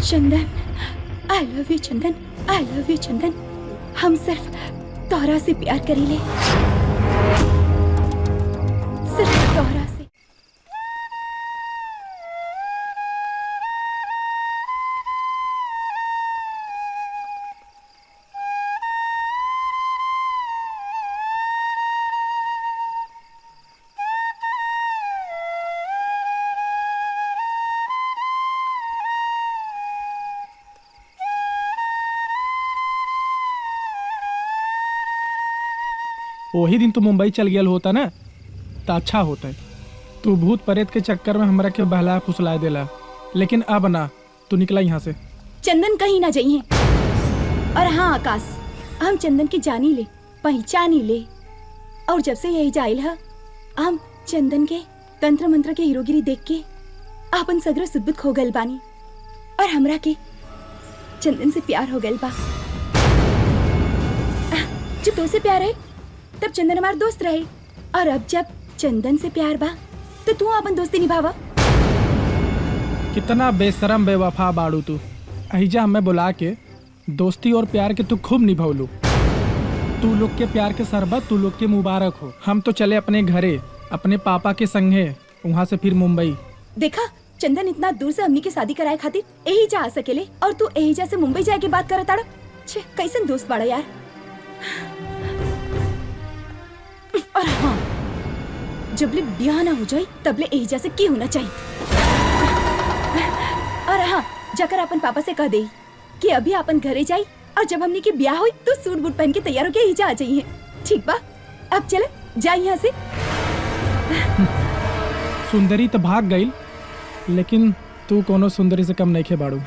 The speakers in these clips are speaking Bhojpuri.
Chandan, I love you Chandan, I love you Chandan. हम सिर्फ तोहरा से प्यार करीले, सिर्फ तोहरा से। वही दिन तू मुंबई चल गया होता ना तो अच्छा होता। तू भूत प्रेत के चक्कर में हमरा के बहला फुसला देला, लेकिन अब ना, तू निकला यहाँ से। चंदन कहीं ना जाइए। और हाँ आकाश, हम चंदन की जानी ले, पहचानी ले, और जब से यही जाइल है हम चंदन के तंत्र मंत्र के हीरोगिरी देख के आपन सगरा सुदबुद खो गल बानी, और हमरा के चंदन से प्यार हो गल बा। जब तो से प्यार है तब चंदन हमारा दोस्त रहे, और अब जब चंदन से प्यार बा तो तू अपन दोस्ती निभावा। कितना बेशरम बेवफा बाड़ू तू। अहिजा हमें बुला के दोस्ती और प्यार के तू खूब निभौलू। तू लोग के प्यार के सरबत तू लोग के मुबारक हो। हम तो चले अपने घरे, अपने पापा के संगे, वहाँ से फिर मुंबई। देखा चंदन इतना दूर से हमनी के शादी कराए खातिर यही जा सकेले, और तू यही से मुंबई जाए के बात करत आड़ा। छे कैसन दोस्त बाड़ा यार। और हाँ, जबले ब्याह ना हो जाए तबले यही जैसे की होना चाहिए। और हाँ, जाकर अपन पापा से कह दे कि अभी अपन घरे जाई, और जब हमने की ब्याह हुई तो सूट बूट पहन के तैयार होके यही आ जाइए। ठीक बा, अब चले जाए यहाँ से। सुंदरी तो भाग गई, लेकिन तू कोनो सुंदरी से कम नहीं खे बाड़ू।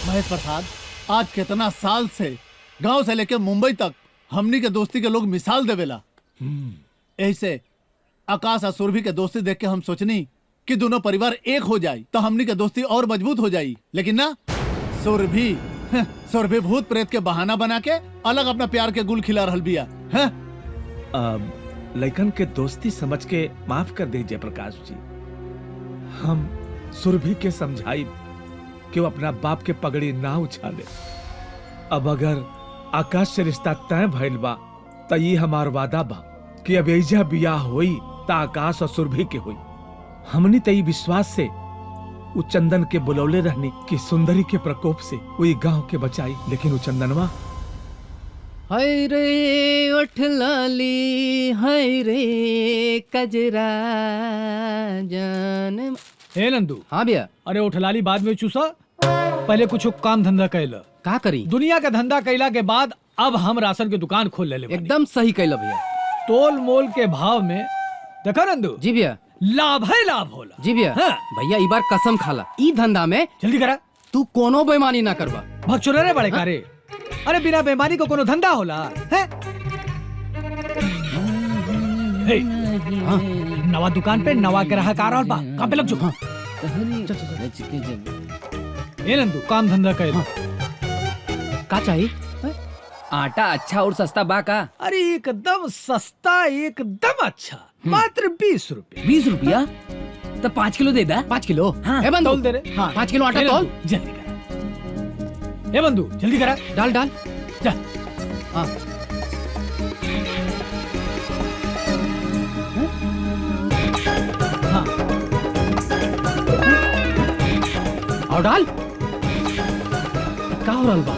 महेश प्रसाद, आज कितना साल से गांव से लेके मुंबई तक हमनी के दोस्ती के लोग मिसाल देवेला। ऐसे आकाश और सुरभि के दोस्ती देख के हम सोचनी कि दोनों परिवार एक हो जाए तो हमनी के दोस्ती और मजबूत हो जाए, लेकिन ना, सुरभि भूत प्रेत के बहाना बना के अलग अपना प्यार के गुल खिला रहल बिया। लइकन के दोस्ती समझ के माफ कर दीजिए प्रकाश जी। हम सुरभि के समझाई कि वो अपना बाप के पगड़ी ना उछाले। अब अगर आकाश से रिश्ता तय भइल बा तो ये हमार वादा बा कि अब एजा बियाह होई तो आकाश और सुरभि के होई। हमनी तई विश्वास से वो चंदन के बुलौले रहनी कि सुंदरी के प्रकोप से वो गांव के बचाई, लेकिन वो चंदनवा हाय रे उठ लाली, हाय रे कजरा जान। हे नंदू। हाँ भैया। अरे उठलाली बाद में चूसा, पहले कुछ काम धंधा कैला। का करी? दुनिया का धंधा कैला के बाद अब हम राशन की दुकान खोल ले। एकदम सही कैला भैया। तोल मोल के भाव में देखा नंदू। जी भैया। लाभ है लाभ होला। जी भैया। हाँ। भैया ई बार कसम खाला, ई धंधा में जल्दी करा, तू कोनो बेईमानी ना करबा। भगचोरे बड़े कारे। अरे बिना बेईमानी को कोनो धंधा होला है? नवा दुकान पे नवा ग्राहक आ रहा बा, कहाँ पे लग जाओ। ये नंदू काम धंधा कर। का चाहिए? आटा अच्छा और सस्ता बा का? अरे एकदम सस्ता, एकदम अच्छा, मात्र 20 रुपए। 20 रुपया? तो 5 किलो दे दा। 5 किलो? हाँ, ए बंधु तौल दे रे। हाँ, 5 किलो आटा तौल। जल्दी करा। ए बंधु जल्दी करा। डाल डाल। जा। हाँ। हाँ। और डाल। का हो रहल बा?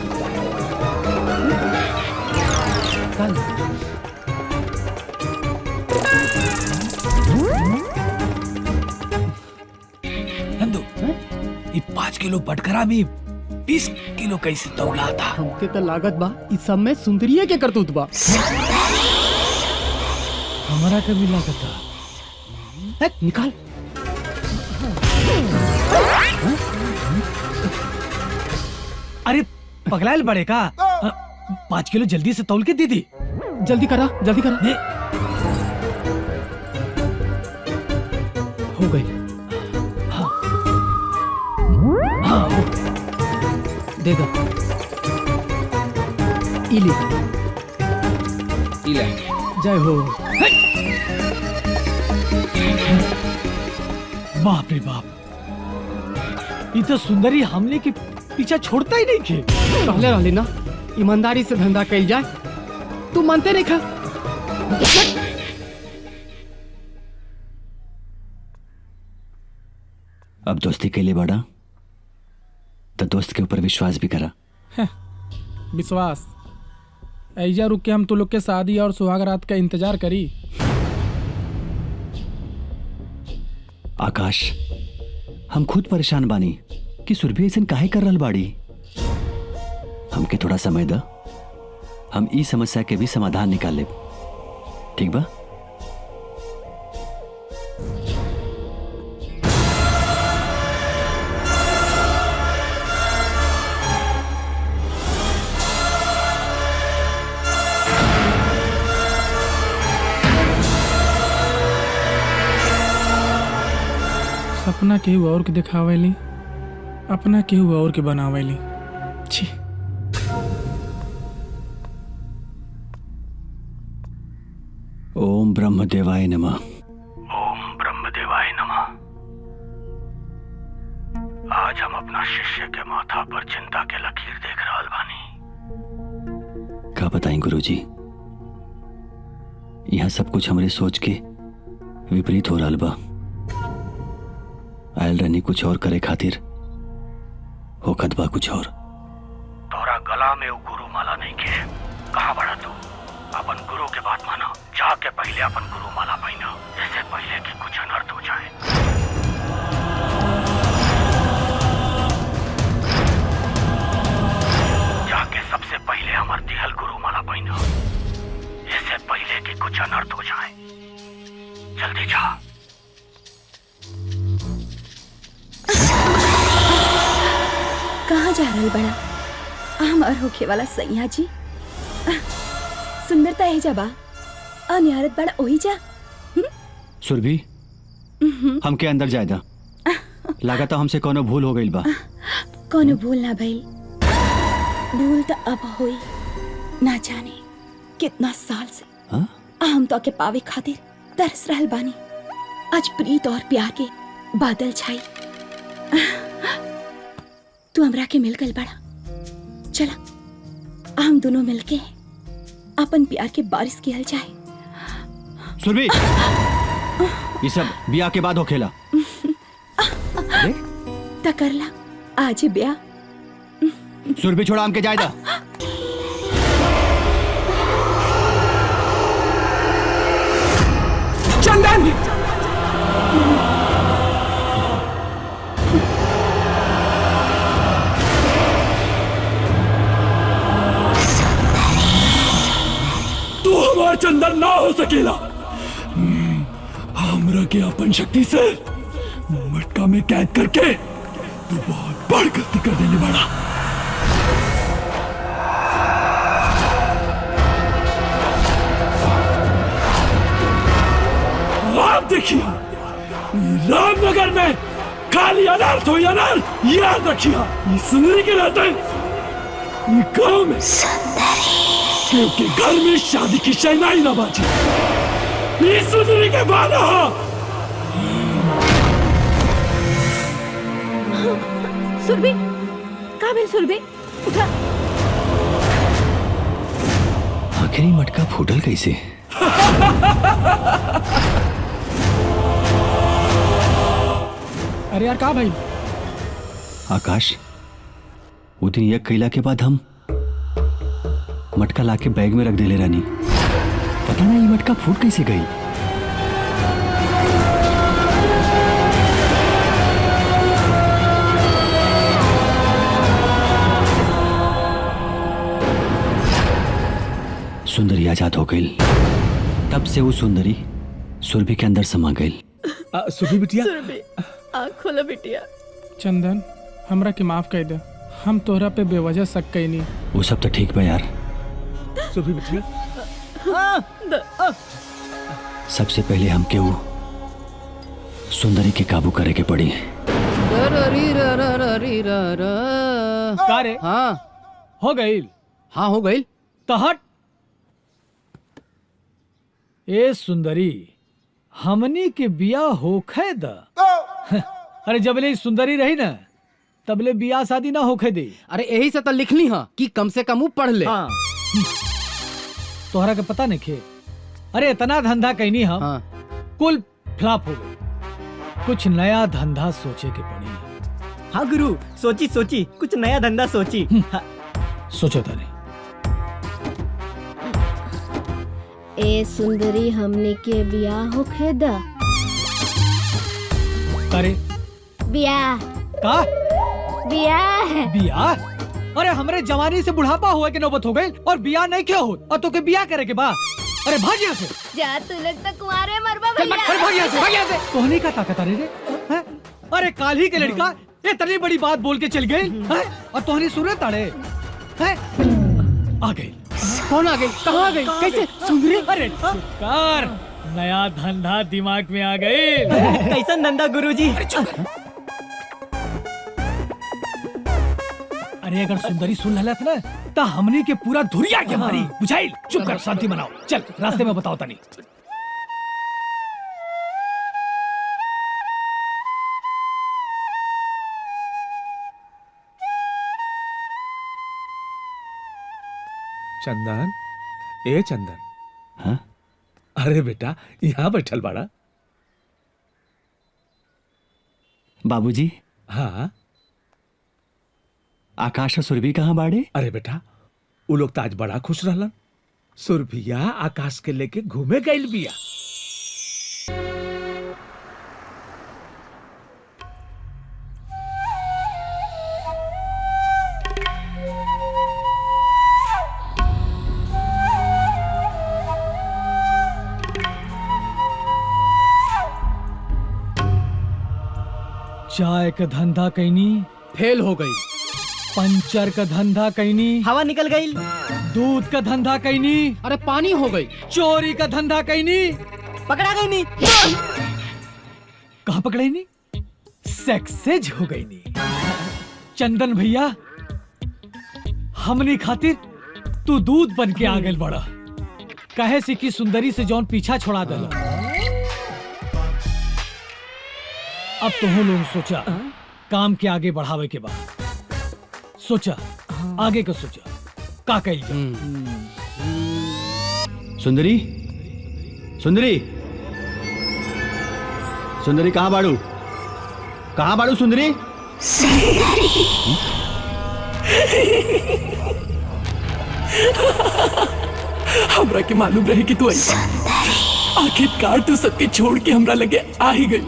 नंदू, ये 5 किलो बटकरा में 20 किलो कैसे तौला था? हमके तो लागत बा इस सब में सुंदरिये के करतूत बा। हमारा कभी लागत था। निकाल। अरे पगलाइल बड़े का। 5 किलो जल्दी से तौल के दीदी। जल्दी करा, जल्दी करा। हो गई। हाँ। हाँ। दे दो। इली इला जय हो। बाप रे बाप, ये तो सुंदरी हमने के पीछा छोड़ता ही नहीं थे। कहले रहली ना ईमानदारी से धंधा कइल जाए, तू मानते नहीं खा। अब दोस्ती के लिए बड़ा तो दोस्त के ऊपर विश्वास भी करा। विश्वास ऐजा रुक के हम तो लोग के शादी और सुहाग रात का इंतजार करी। आकाश, हम खुद परेशान बानी कि सुरभि ऐसा काहे कर रहल बाड़ी। हमके थोड़ा समय दा, हम ई समस्या के भी समाधान निकाल लेब, ठीक बा? सपना केहू और के दिखावेली, अपना केहू और के बनावेली। छी। ओम ब्रह्मदेवाय नमः। ओम ब्रह्मदेवाय नमः। आज हम अपना शिष्य के माथा पर चिंता के लकीर देख रहल बानी। का बताएं गुरुजी, यहाँ सब कुछ हमरे सोच के विपरीत हो रहल बा। आयल रहनी कुछ और करे खातिर, होखत बा कुछ और। तोरा गला में वो गुरु माला नहीं के, कहाँ बड़ा तू? अपन गुरु के बात माना, जाके पहले अपन गुरु माला पहना, जैसे पहले की कुछ अनर्थ हो जाए। जाके सबसे पहले हमार दिहल गुरु माला पहना, जैसे पहले की कुछ अनर्थ हो जाए। जल्दी जा। कहाँ जा रहल बड़ा? हमार होखे वाला सैया जी। सुंदरता है जबा, अनियारत बड़ा ओही जा। सुरभि, हमके अंदर जायदा। लागता हमसे कोनो भूल हो गई बा। कोनो भूल ना भइल, भूल तो अब होई। ना जाने कितना साल से हाँ? हम तो के पावे खातिर तरस रहल बानी। आज प्रीत और प्यार के बादल छाई, तू हमरा के मिल गल बड़ा। चला हम दोनों मिलके अपन प्यार के बारिश किया जाए। सुरभि, ये सब ब्याह के बाद हो खेला। त करला आज ब्याह। सुरभि छोड़ा हमके जायदा। चंदन, तू हमार चंदन ना हो सकेला। हमरा के अपन शक्ति से मटका में कैद करके तू बहुत बड़ गलती कर देने वाला। आप देखिए, रामनगर में खाली अनर्थ हो अनर्थ। याद रखिए, ये सुंदरी के रहते ये गांव में, क्योंकि घर में शादी की शहनाई ना बाजी। ये सुंदरी के बाद सुरभि, काबिल सुरभि, उठा। आखिर ये मटका फूटल कैसे? अरे यार का भाई? आकाश, वो दिन यज्ञ कैला के बाद हम मटका लाके बैग में रख देले रानी। पता ना ये मटका फूट कैसे गई। सुंदरी आजाद हो गई। तब से वो सुंदरी सुरभि के अंदर समा गई। सुरभि बिटिया, आँख खोलो बिटिया। चंदन, हमरा के माफ कर दे। हम तोहरा पे बेवजह शक कैनी। वो सब तो ठीक बा यार। सुरभि बिटिया, सबसे पहले हमके वो सुंदरी के काबू करे के पड़ी। का रे? हाँ हो गई? हाँ हो गई। तो हट। ए सुंदरी, हमनी के बिया होखे द। अरे जबले ई सुंदरी रही ना तबले बिया शादी ना होखे दे। अरे यही से तो लिखली हाँ कि कम से कम वो पढ़ ले। हाँ। तोहरा के पता नहीं खे, अरे इतना धंधा कहनी हम कुल फ्लॉप हो गई। कुछ नया धंधा सोचे के पड़ी। हाँ गुरु, सोची सोची कुछ नया धंधा सोची। सोचो तानी। ए सुंदरी, हमने के बियाह होखे द। करे बियाह का बियाह बियाह? अरे हमरे जवानी से बुढ़ापा हुआ के नौबत हो गई और बियाह नहीं क्यों हो? और तो के बियाह करे के बा? अरे भाग यहाँ से। जा तू लोग तो कुंवारे मरबा अरे भाग यहाँ से, भाग यहाँ से। तोहनी का ताकत अरे रे हैं? अरे काल ही के लड़का इतनी बड़ी बात बोल के चल गई हैं? और तोहनी सुने ताड़े हैं? आ गई। कौन आ गई? कहाँ आ गई? कैसे? सुंदरी? अरे कार नया धंधा दिमाग में आ गई। कैसा धंधा गुरुजी? अरे अगर सुंदरी सुन ललत ना ता हमनी के पूरा धुरिया के मारी बुझाइल। चुप कर, शांति बनाओ। चल रास्ते में बताओ तनी। चंदन, ए चंदन। हाँ? अरे बेटा यहाँ बैठल बाड़ा। बाबूजी, हाँ आकाश और सुरभि कहाँ बाड़े? अरे बेटा वो लोग तो आज बड़ा खुश रहलन। सुरभिया आकाश के लेके घूमे गइल बिया। चाय का धंधा कैनी फेल हो गई। पंचर का धंधा कैनी हवा निकल गई। दूध का धंधा कैनी अरे पानी हो गई। चोरी का धंधा कैनी पकड़ा गई नहीं। कहाँ पकड़े नी? सक्सेस हो गई नी। चंदन भैया, हमनी खातिर तू दूध बन के आ गइल बड़ा। कहे सी की सुंदरी से जौन पीछा छोड़ा देला। अब तो हम लोग सोचा काम के आगे बढ़ावे के बाद सोचा आगे का सोचा का कही जाए। सुंदरी, सुंदरी, सुंदरी कहाँ बाड़ू? कहाँ बाड़ू सुंदरी? हमरा के मालूम रहे कि तू ऐसा आखिरकार तू सबके छोड़ के हमरा लगे आ ही गई।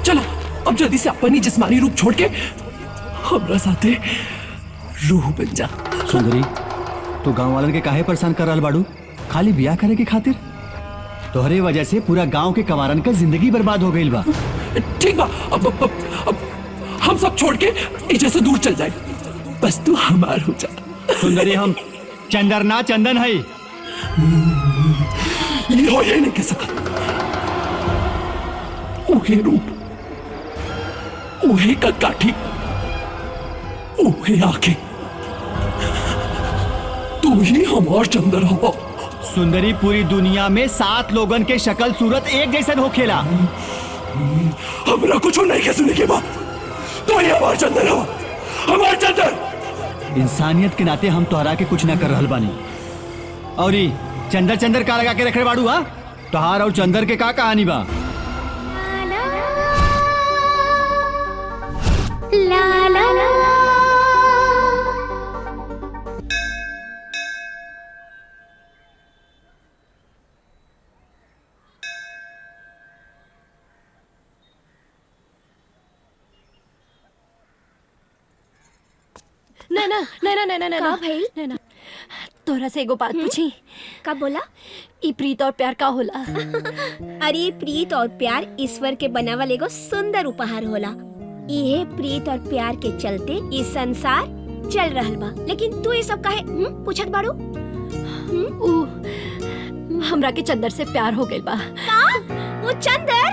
चलो अब जल्दी से अपनी जिस्मानी रूप छोड़ के हमरा साथे रूह बन जा। सुंदरी, तू गांव वालन के काहे परेशान कर रहल बाड़ू? खाली बियाह करे के खातिर? तोहरे वजह से पूरा गांव के कवारन का जिंदगी बर्बाद हो गई बा। ठीक बा, अब हम सब छोड़ के इजे से दूर चल जाए। बस तू हमार हो जा। सुंदरी, हम चंदर ना चंदन है। ये हो ये नहीं कह सकता। उहे रूप, उहे का काठी, उहे आंखें, तू ही हमार चंदर हो। सुंदरी, पूरी दुनिया में 7 लोगन के शक्ल सूरत एक जैसन होखेला। हमरा कुछ नहीं कह सुने के बाद तो ही हमार चंदर हो, हमार चंदर। इंसानियत के नाते हम तोहरा के कुछ ना कर रहल बानी। और ई चंदर चंदर का लगा के रखे बाड़ू? हा, तोहार और चंदर के का कहानी बा? ला ला ला। नैना नैना नैना नैना का भइल? नैना, तोरा से एगो बात पूछी। का बोला? ई प्रीत और प्यार का होला? अरे प्रीत और प्यार ईश्वर के बनावल एगो सुंदर उपहार होला। इहे प्रीत और प्यार के चलते ये संसार चल रहल बा। लेकिन तू ये सब काहे पूछत बाड़ू? हमरा के चंदर से प्यार हो गइल बा। का? वो चंदर?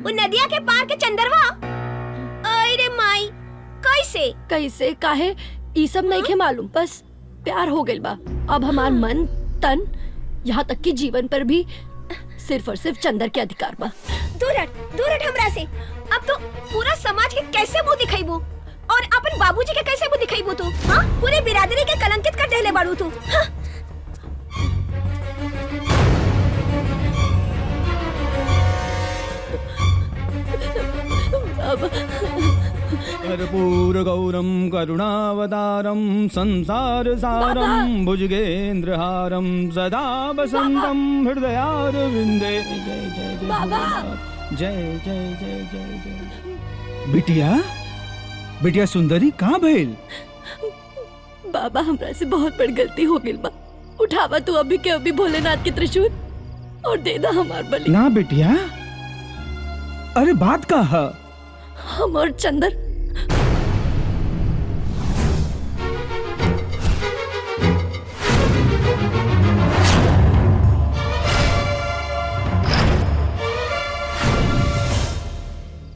वो नदिया के पार के चंदरवा? अरे माई, कैसे? कैसे काहे ई सब नहीं के मालूम, बस प्यार हो गइल बा। अब हमार मन तन यहाँ तक कि जीवन पर भी सिर्फ और सिर्फ चंदर के अधिकार बा। दूर हट हमरा से। अब तो पूरा समाज के कैसे मुंह दिखाईबू और अपन बाबूजी के कैसे मुंह दिखाईबू तू? हाँ, पूरे बिरादरी के कलंकित कर देले बाड़ू तू। हाँ? कर्पूर गौरम करुणावतारम संसार सारम भुजगेंद्रहारम सदा वसंतम हृदयारविंदे। जय जय जय जय जय जय जय जय। बिटिया सुंदरी कहाँ भइल? बाबा हमरा से बहुत बड़ गलती हो गई बा। उठावा तू अभी के अभी भोलेनाथ के त्रिशूल और दे दा हमार बलि। ना बिटिया, अरे बात का है? हम और चंदर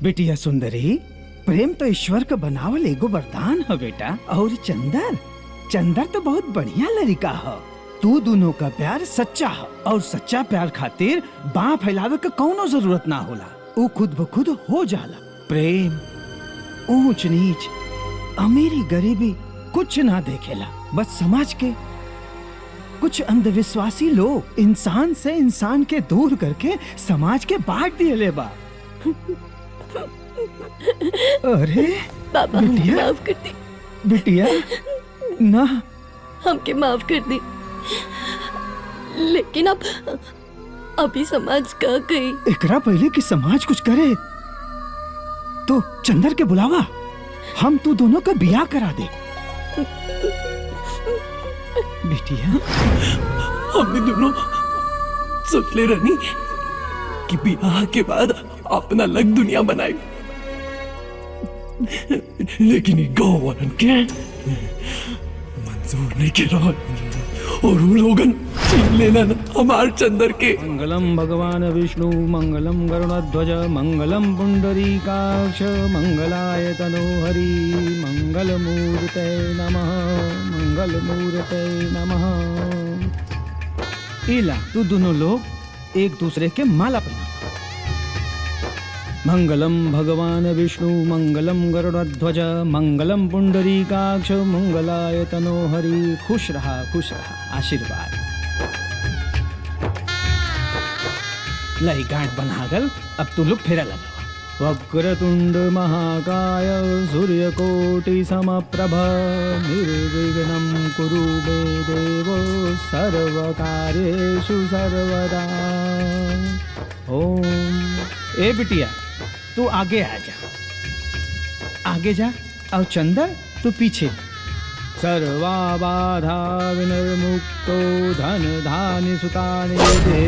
बिटिया सुंदरी, प्रेम तो ईश्वर का बनावल एगो वरदान है बेटा। और चंदर तो बहुत बढ़िया लड़का है। तू दोनों का प्यार सच्चा है और सच्चा प्यार खातिर बाँ फैलावे का कौनो जरूरत ना होला। वो खुद ब खुद हो जाला। प्रेम ऊंच नीच अमीरी गरीबी कुछ ना देखेला। बस समाज के कुछ अंधविश्वासी लोग इंसान से इंसान के दूर करके समाज के बांट दिए ले बा। अरे बाबा हमके माफ कर दी। बिटिया ना, हमके माफ कर दी। लेकिन अब अभी समाज का कही एकरा पहले कि समाज कुछ करे तो चंदर के बुलावा, हम तू दोनों का बियाह करा दे। बिटिया हमने दोनों सोच ले रनी कि बियाह के बाद अपना अलग दुनिया बनाए, लेकिन ये गाँव वालन के मंजूर नहीं के रहा और वो लोगन छीन लेना हमार चंदर के। मंगलम भगवान विष्णु मंगलम गरुड़ध्वज मंगलम पुंडरीकाक्ष मंगलाय तनोहरि मंगलमूर्ते नमः मंगलमूर्ते नमः। इला तू दोनों लोग एक दूसरे के माला पहना। मंगलम भगवान विष्णु मंगलम गरुड़ध्वज मंगलम पुंडरीकाक्ष मंगलाय तनोहरि। खुश रहा आशीर्वाद। लई गांठ बनागल, अब तू लोग फेरा लगा। वक्रतुंड महाकाय सूर्यकोटि समप्रभ निर्विघ्नं कुरु मे देव सर्वकार्येषु सर्वदा। ओम। ए बिटिया तू आगे आ जा, आगे जा। और चंदर तू पीछे। सर्वा बाधा विनिर्मुक्तो धन धान्य सुतानि दे।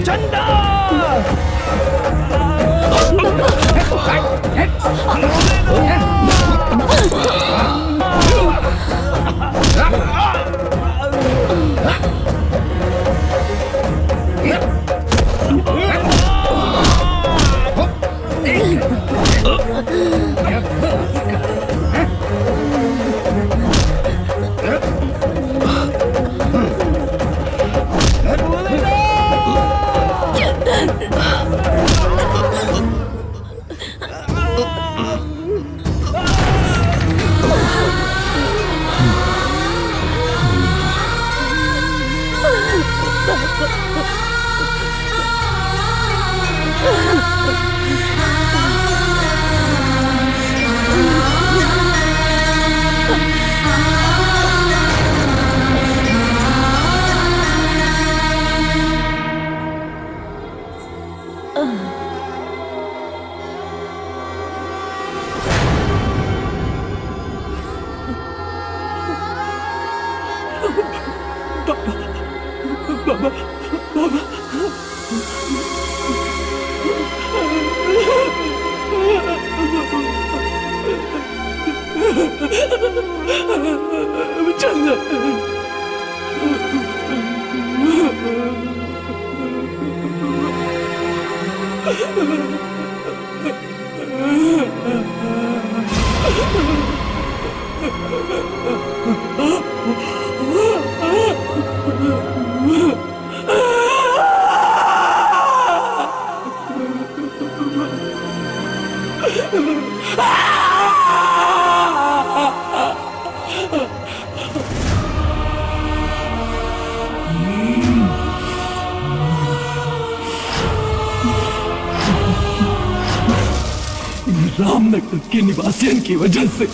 रामनगर के निवासियों की वजह से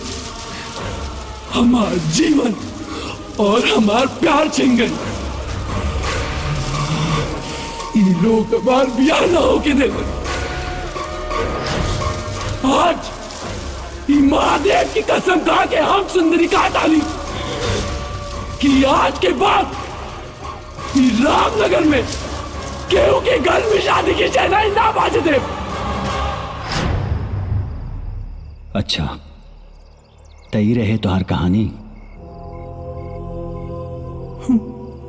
हमार जीवन और हमार प्यार छिन गए। ये लोग हमार ब्याह ना होके दे। आज ये महादेव की कसम खा के हम सुंदरी का डाली कि आज के बाद ये रामनगर में केहू के घर में शादी की शहनाई ना बाजे दे। अच्छा तई रहे तो हर कहानी।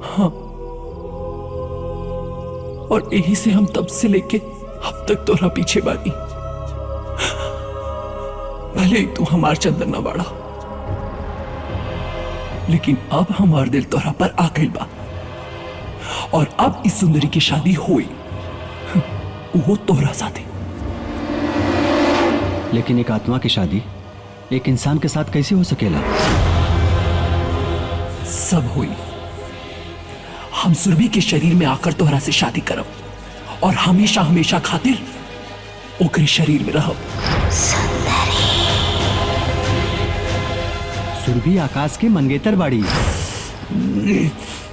हाँ, और यही से हम तब से लेके अब तक तोरा पीछे बानी। भले ही तू हमार चंदन न बाड़ा, लेकिन अब हमार दिल तोरा पर आ गई बा और अब इस सुंदरी की शादी हुई, वो तोरा साथी। लेकिन एक आत्मा की शादी एक इंसान के साथ कैसे हो सकेला? सब हुई। हम सुरभि के शरीर में आकर तोहरा से शादी करब और हमेशा हमेशा खातिर ओकरे शरीर में रहब। सुरभि आकाश के मंगेतर बाड़ी।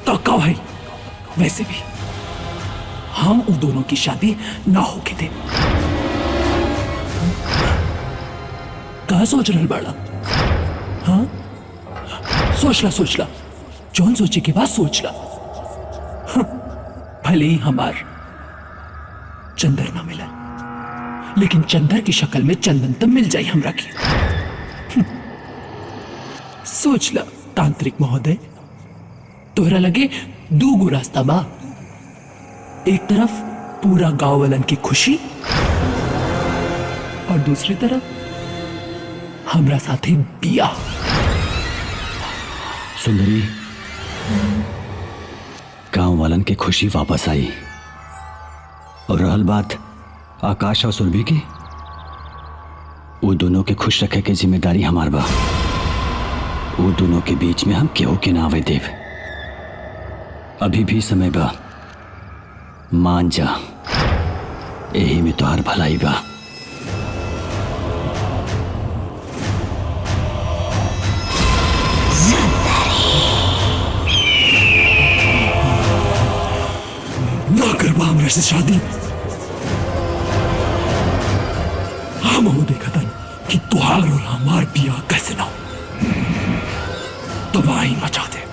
तो का भाई, वैसे भी हम उन दोनों की शादी ना होके दे। कहा सोच रहल बाड़ा? हाँ, सोच ला जौन सोचे के बाद सोच ला। हाँ, भले ही हमार चंदर ना मिला, लेकिन चंदर की शक्ल में चंदन तो मिल जाए हमरा की। सोच ला तांत्रिक महोदय, तोहरा लगे दो गो रास्ता बा। एक तरफ पूरा गांव वालन की खुशी और दूसरी तरफ हमरा साथे बिया। सुंदरी, गांव वालन की खुशी वापस आई और रहल बात आकाश और सुरभि की, वो दोनों के खुश रखे के जिम्मेदारी हमार बा। वो दोनों के बीच में हम केहू के ना आवे देव। अभी भी समय बा, मान जा, यही में तोहार भलाई बा। ना करवा हमरा से शादी। हम हो देखा था कि तुहार और हमार बिया कैसे ना हो, तबाही मचा दे।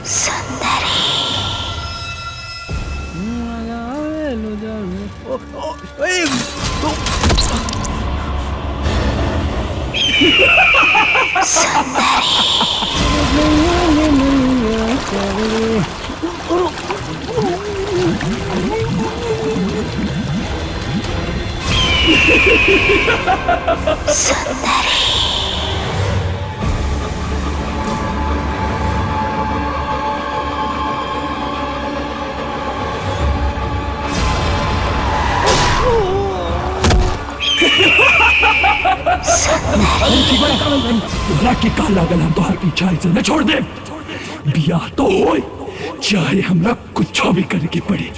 तोहरा के का लागल हम तोहर पीछा ऐसे न छोड़ दे। बिया तो होए, चाहे हमरा कुछ भी करे के पड़े।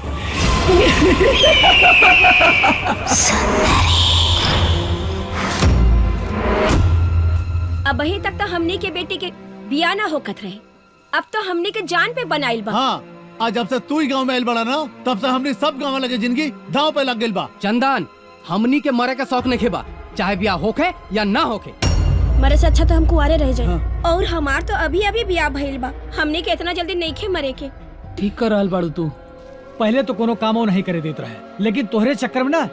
अब अभी तक तो हमने के बेटी के बिया ना होकत रहे, अब तो हमने के जान पे बनाइल बा। हाँ, आज जब से तू ही गांव में आइल बड़ा ना, तब से हमने सब गांव लगे जिंदगी दांव पे लग गइल बा। चंदन, हमनी के मरे का शौक नहीं बा, चाहे ब्याह होके या ना होके। मरे से अच्छा तो हम कुआरे रह जाए। और हमार तो अभी अभी बिया भइल बा, हमने के इतना जल्दी नहीं खे मरे के। ठीक कर रहल बाड़ू तू। पहले तो कोनो कामो नहीं करे देत रहे, लेकिन तोहरे चक्कर में ना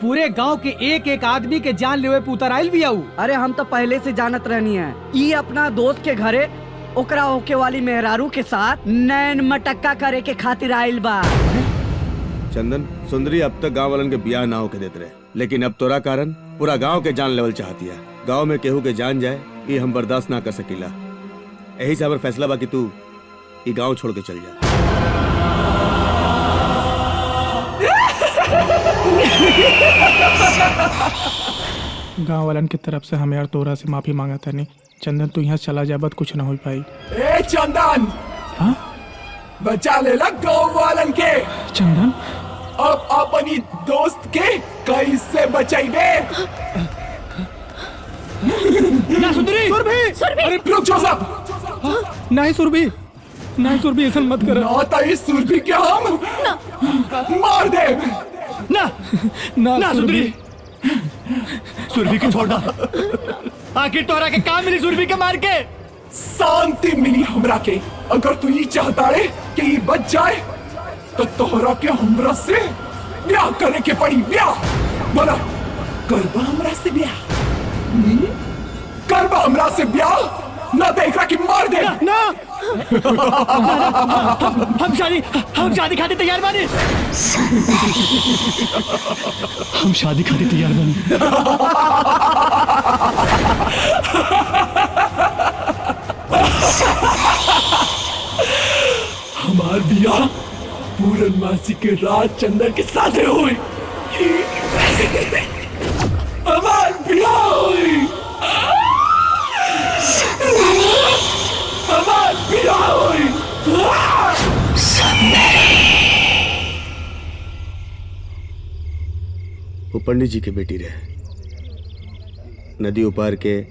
पूरे गांव के एक एक आदमी के जान लेवे पे उतर आइल बिया। अरे हम तो पहले से जानत रहनी है, ये अपना दोस्त के घरे ओकरा होके वाली मेहरारू के साथ नैन मटक्का करे के खातिर आइल बा। चंदन, सुंदरी अब तक गांव वालन के बियाह ना होके देते रहे, लेकिन अब तोरा कारण पूरा गांव के जान लेवल चाहती है। गांव में केहू के जान जाए ये हम बर्दाश्त ना कर सकीला। यही से हमार फैसला बा कि तू ये गांव छोड़ के चल जा। गांव वालन की तरफ से हमें और तोरा से माफी मांगा था। नहीं चंदन, तू यहाँ चला जा, बत कुछ ना हो पाई। ए चंदन, हाँ बचा ले लग गाँव वालन के। चंदन, अब अपनी दोस्त के कैसे बचाइबे? ना सुंदरी सुरभि अरे रुक जाओ साहब। नहीं सुरभि, नहीं सुरभि, ऐसा मत कर। ना इस सुरभि के हम मार दे। ना सुरभि, सुरभि की छोड़। आखिर तोरा के काम मिली सुरभि के मार के? शांति मिली हमरा के। अगर तू ये चाहता है कि ये बच जाए तो तोहरा के हमरा से ब्याह करे के पड़ी। ब्याह बोला, करबा हमरा से ब्याह? करबा हमरा से ब्याह? ना देख रहा कि मार दे। ना हम शादी खाते तैयार बानी। हम शादी खाते तैयार बानी। हमार ब्याह पूरनमासी के राज चंदन के साथ हुई। हमार ब्याह हुई। हमार ब्याह हुई। वो पंडित जी की बेटी रहे। नदी उपार के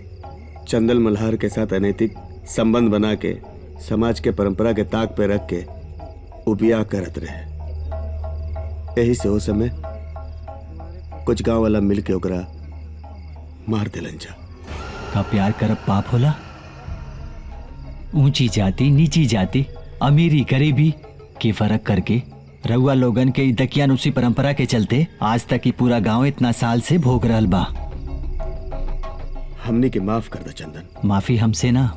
चंदन मल्हार के साथ अनैतिक संबंध बना के समाज के परंपरा के ताक पे रख के वो ब्याह करत रहे। यही से उस समय कुछ गांव वाला मिल के ओकरा मार दिलन जा। का प्यार करब पाप होला? ऊंची जाति नीची जाति अमीरी गरीबी के फर्क करके रउआ लोगन के दकियानुसी परंपरा के चलते आज तक ही पूरा गांव इतना साल से भोग रहल बा। हमनी के माफ कर दो चंदन। माफी हमसे ना,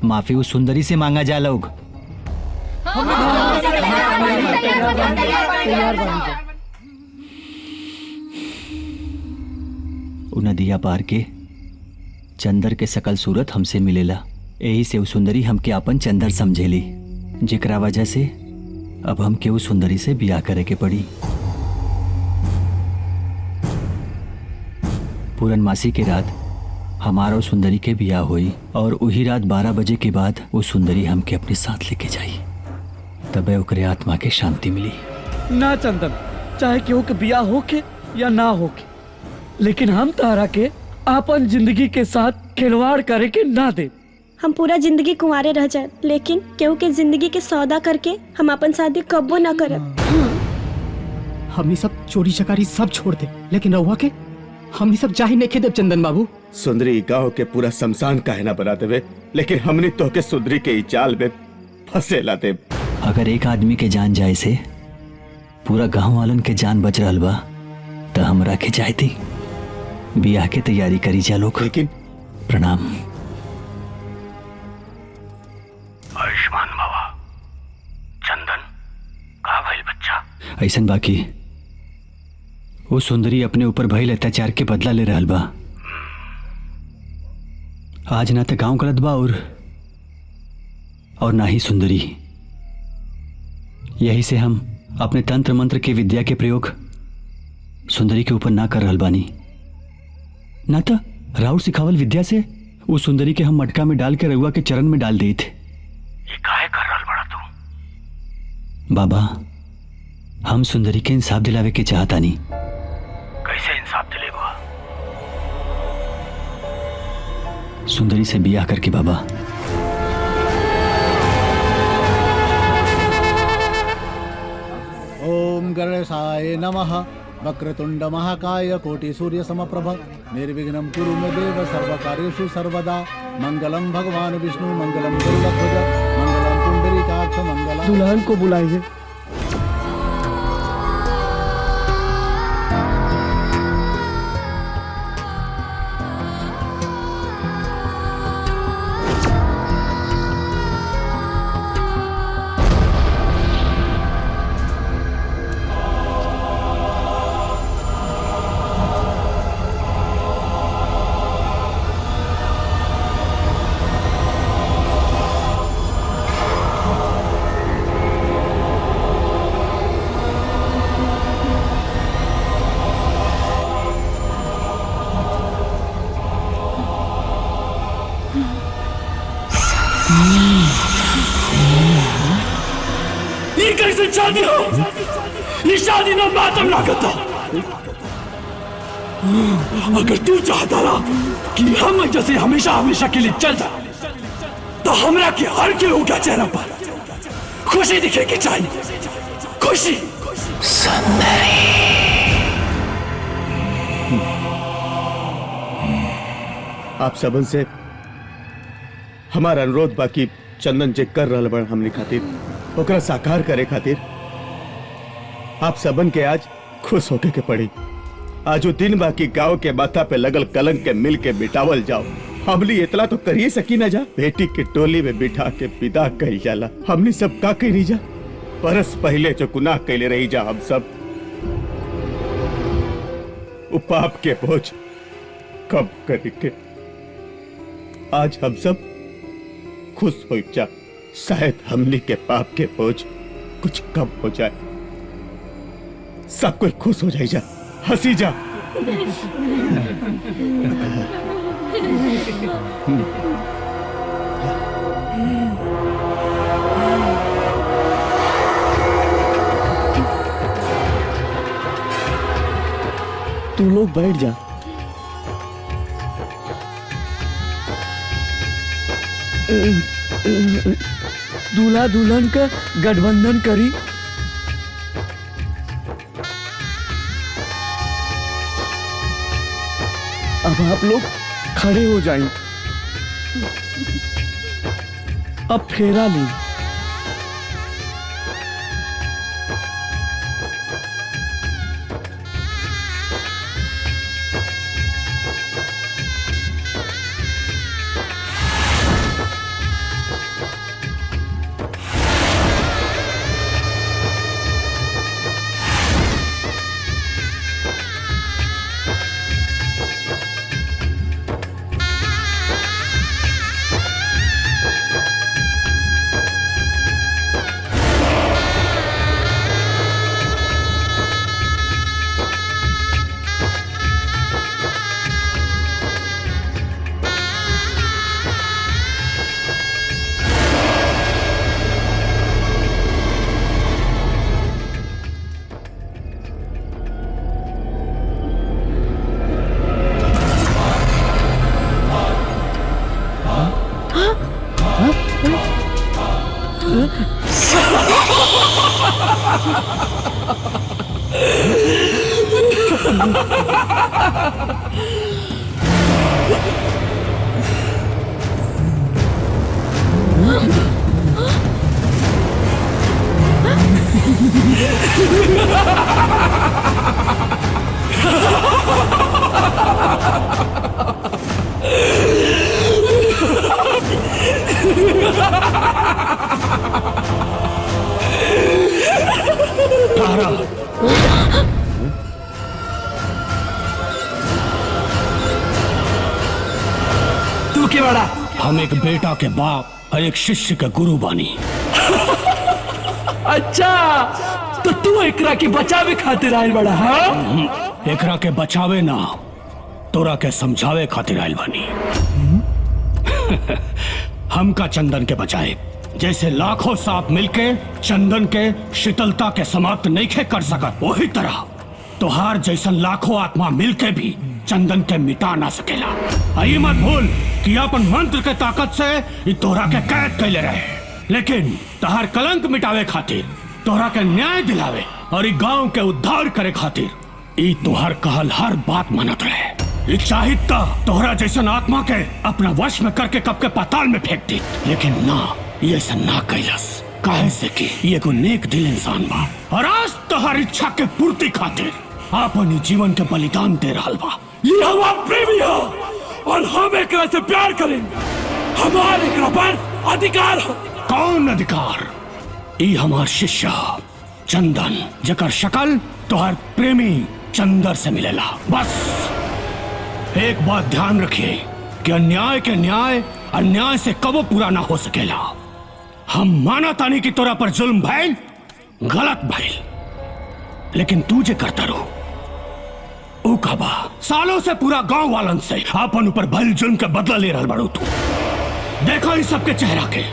माफी उस सुंदरी से मांगा जा लोग। उ नदिया पार के चंदर के सकल सूरत हमसे मिलेला। यही से उ सुंदरी हमके अपन चंदर समझेली, जेकरा वजह से अब हमके उ सुंदरी से ब्याह करे के पड़ी। पूरनमासी के रात हमारा उस सुंदरी के ब्याह हुई और वही रात 12 बजे के बाद वो सुंदरी हमके अपने साथ लेके जाई। तबे ओकरे आत्मा के शांति मिली। ना चंदन, चाहे केहू के बिया होके या ना होके, लेकिन हम तारा के अपन जिंदगी के साथ खिलवाड़ करे के ना दे। हम पूरा जिंदगी कुंवारे रह जाए, लेकिन केहू के जिंदगी के सौदा करके हम अपन शादी कब्बो ना करब। हमनी सब चोरी चकारी सब छोड़ दे, लेकिन रहुआ के हमनी सब जाही नहीं खेदेव चंदन बाबू। सुंदरी गांव के पूरा शमशान काहे ना बनाते हुए, लेकिन हमने तो के सुंदरी के ही चाल में फंसे लाते। अगर एक आदमी के जान जाए से पूरा गांव वालन के जान बच रहल बा तो हमरा के जाए थी। बियाह के तैयारी करी जा लोग। लेकिन प्रणाम। आयुष्मान बाबा। चंदन कहाँ भइल बच्चा? ऐसन बाकी वो सुंदरी अपने ऊपर भइल अत्याचार के बदला ले रहल बा। आज ना तो गांव गलत बा और ना ही सुंदरी। यही से हम अपने तंत्र मंत्र के विद्या के प्रयोग सुंदरी के ऊपर ना कर रहल बानी। ना तो राउर सिखावल विद्या से वो सुंदरी के हम मटका में डाल के रउआ के चरण में डाल दी थे। ये काहे कर रहल बड़ा तू? बाबा, हम सुंदरी के इंसाफ दिलावे के चाहता नहीं। कैसे इंसाफ दिलेगा? सुंदरी से बियाह करके बाबा। ओम गणेशाय नमः। वक्रतुंड महाकाय कोटि सूर्य समप्रभ निर्विघ्नं कुरु मे देव सर्वकार्येषु सर्वदा। मंगलम भगवान विष्णु मंगलम गरुड़ध्वज मंगलम पुंडरीकाक्ष मंगलम। दुल्हन को बुलाइए। ये कैसे शादी हो? ये शादी ना मातम लागत। अगर तू चाहता ना कि हम जैसे हमेशा हमेशा के लिए चल जाए तो हमरा के हर केहू के चेहरा पर खुशी दिखे के चाहिए, खुशी। आप सबन से हमारा अनुरोध बाकी चंदन जे कर रहा बड़ हमने खातिर ओकरा साकार करे खातिर आप सबन के आज खुश होके के पड़ी। आज वो दिन बाकी गांव के माथा पे लगल कलंक के मिल के बिटावल जाओ। हमली इतला तो करिए सकी ना जा, बेटी के टोली में बिठा के विदा कही जाला। हमनी सब का कही जा, बरस पहले जो गुनाह कैले रही जा हम सब, वो पाप के बोझ कम करके आज हम सब खुश हो जा। शायद हमनी के पाप के बोझ कुछ कम हो जाए, सब कोई खुश हो जाए जा, हंसी जा। तू लोग बैठ जा। दूल्हा दुल्हन का गठबंधन करी। अब आप लोग खड़े हो जाएं। अब फेरा ली। तू के बड़ा हम एक बेटा के बाप और एक शिष्य के गुरु बानी। अच्छा, तो तू एकरा के बचावे खातिर आयल बड़ा? हाँ, एकरा के बचावे ना, तोरा के समझावे खातिर आयल बानी। हम का चंदन के बचाए, जैसे लाखों सांप मिलके चंदन के शीतलता के समाप्त नहीं खे कर सकत, वही तरह तोहार जैसन लाखों आत्मा मिलके भी चंदन के मिटा ना सकेला। आई मत भूल कि अपन मंत्र के ताकत से ये तोरा के कैद कैले रहे, लेकिन तोहार कलंक मिटावे खातिर, तोरा के न्याय दिलावे और ई गांव के उद्धार करे खातिर ई तोहार कहल हर बात मानत रहे। ई चाहित तोहरा जैसन आत्मा के अपना वश में करके कब के पाताल में फेंक दी, लेकिन ना, ये ऐसा ना कैलस। काहे से कि ये एगो नेक दिल इंसान बा और आज तोहार इच्छा के पूर्ति खातिर अपन जीवन के बलिदान दे रहा बा। ये हमार प्रेमी हो और हम एकरा से प्यार करें। हमारे एकरा पर अधिकार हो। कौन अधिकार? ई हमार शिष्य चंदन, जकर शकल तोहर प्रेमी चंदर से मिलेला। बस एक बात ध्यान रखिए कि अन्याय के न्याय अन्याय से कबो पूरा ना हो सकेला। हम माना तानी कि तोरा पर जुल्म भइल, गलत भइल, लेकिन तू जे करता रहो ओ कबा सालों से पूरा गांव वालन से अपन ऊपर भइल जुल्म के बदला ले रहल बाड़ू तू। देखो इस सब के चेहरा के,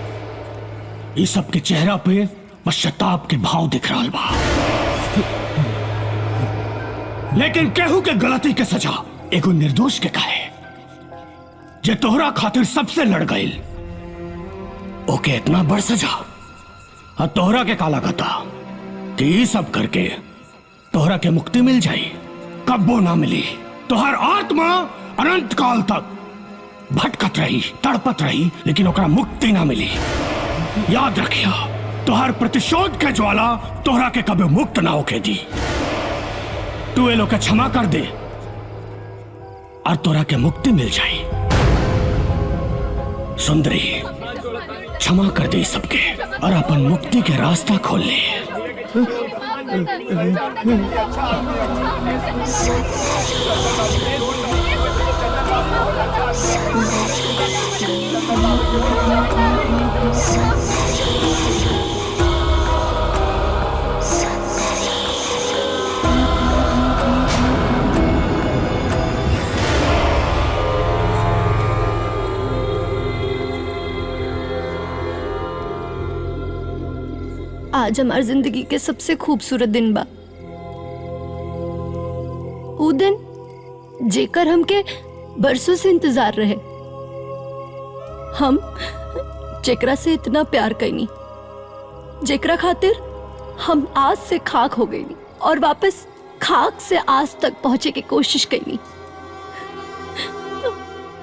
इस सब के चेहरा पे पश्चाताप के भाव दिख रहा बा। लेकिन केहू के गलती के सजा एगो निर्दोष के काहे जे तोहरा खातिर सबसे लड़ गईल ओके इतना बड़ सजा और तोहरा के काला गता कि ये सब करके तोहरा के मुक्ति मिल जाई कब्बो ना मिली। तोहर आत्मा अनंत काल तक भटकत रही तड़पत रही लेकिन ओकरा मुक्ति ना मिली। याद रखिया तोहर प्रतिशोध के ज्वाला तोहरा के कभी मुक्त ना होके दी। तू ये लोग के क्षमा कर दे और तोरा के मुक्ति मिल जाए। सुंदरी क्षमा कर दे सबके और अपन मुक्ति के रास्ता खोल ले। आज हमार जिंदगी के सबसे खूबसूरत दिन बा। वो दिन जेकर हमके बरसों से इंतजार रहे। हम जेकरा से इतना प्यार कैनी, जेकरा खातिर हम आज से खाक हो गईनी और वापस खाक से आज तक पहुंचे की कोशिश कैनी।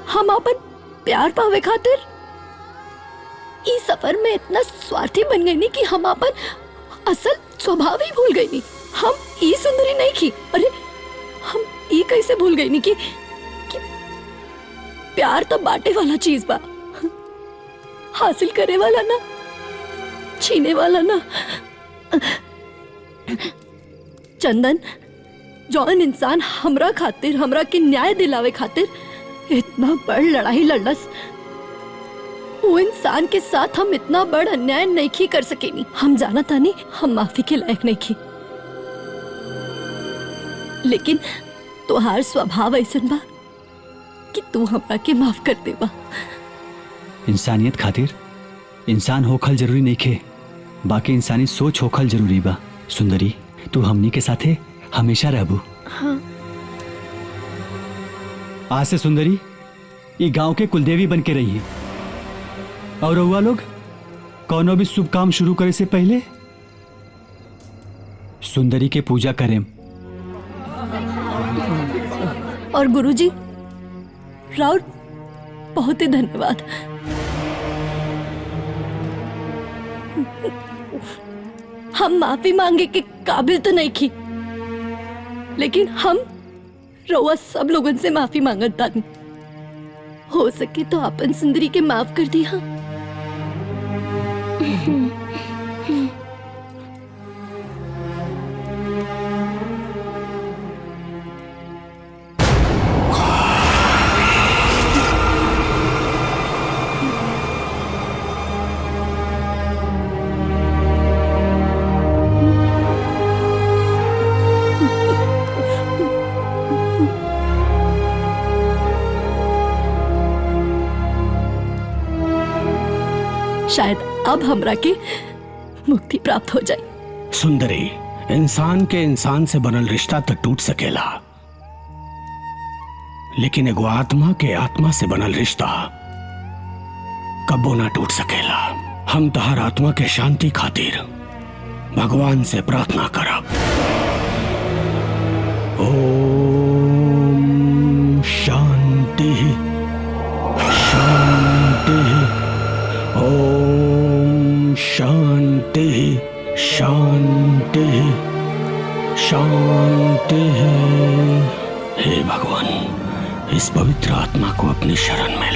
हम अपन प्यार पावे खातिर इस सफर में इतना स्वार्थी बन गई नी कि हम अपन असल स्वभाव ही भूल गई नी। हम ई सुंदरी नहीं की। अरे हम ई कैसे भूल गई नी कि प्यार तो बांटे वाला चीज बा, हासिल करे वाला ना, छीने वाला ना। चंदन, जौन इंसान हमरा खातिर हमरा के न्याय दिलावे खातिर इतना बड़ लड़ाई लड़लस, वो इंसान के साथ हम इतना बड़ अन्याय नहीं कर सकेनी। हम जाना था नहीं हम माफी के लायक नहीं की, लेकिन तुहार स्वभाव ऐसन बा कि तू हमरा के माफ कर देबा। इंसानियत खातिर इंसान होखल जरूरी नहीं खे, बाकी इंसानी सोच होखल जरूरी बा। सुंदरी, तू हमनी के साथे हमेशा रहबू। हाँ। आज से सुंदरी ये गांव के कुलदेवी बन के रही है और रउआ लोग कौनो भी शुभ काम शुरू करे से पहले सुंदरी के पूजा करें। और गुरुजी, राउर बहुत ही धन्यवाद। हम माफी मांगे के काबिल तो नहीं की, लेकिन हम रउआ सब लोगन से माफी मांगत तानी। हो सके तो अपन सुंदरी के माफ कर दिया। शायद अब हमरा के मुक्ति प्राप्त हो जाए। सुंदरी, इंसान के इंसान से बनल रिश्ता तो टूट सकेला, लेकिन एगो आत्मा के आत्मा से बनल रिश्ता कबो ना टूट सकेला। हम तहार आत्मा के शांति खातिर भगवान से प्रार्थना करब। ओम शांति शांति, ओम शांति शांति शांति। हे भगवान, इस पवित्र आत्मा को अपनी शरण में